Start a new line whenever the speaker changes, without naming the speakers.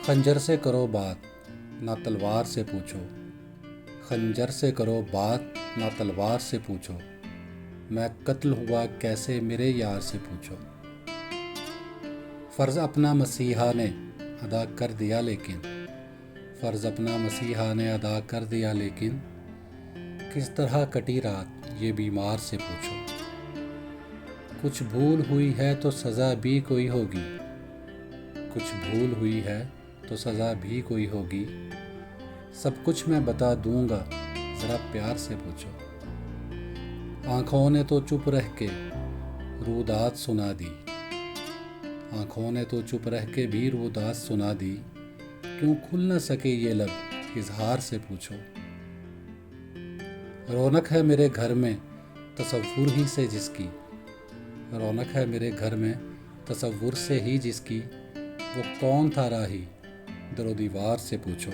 खंजर से करो बात ना तलवार से पूछो। खंजर से करो बात ना तलवार से पूछो। मैं कत्ल हुआ कैसे मेरे यार से पूछो। फ़र्ज़ अपना मसीहा ने अदा कर दिया लेकिन फ़र्ज़ अपना मसीहा ने अदा कर दिया लेकिन किस तरह कटी रात ये बीमार से पूछो। कुछ भूल हुई है तो सज़ा भी कोई होगी। कुछ भूल हुई है तो सज़ा भी कोई होगी। सब कुछ मैं बता दूंगा ज़रा प्यार से पूछो। आँखों ने तो चुप रह के रूदात सुना दी। आँखों ने तो चुप रह के भी रूदात सुना दी। क्यों खुल न सके ये लब इजहार से पूछो। रौनक है मेरे घर में तसव्वुर ही से जिसकी। रौनक है मेरे घर में तसव्वुर से ही जिसकी। वो कौन था राही दरो दीवार से पूछो।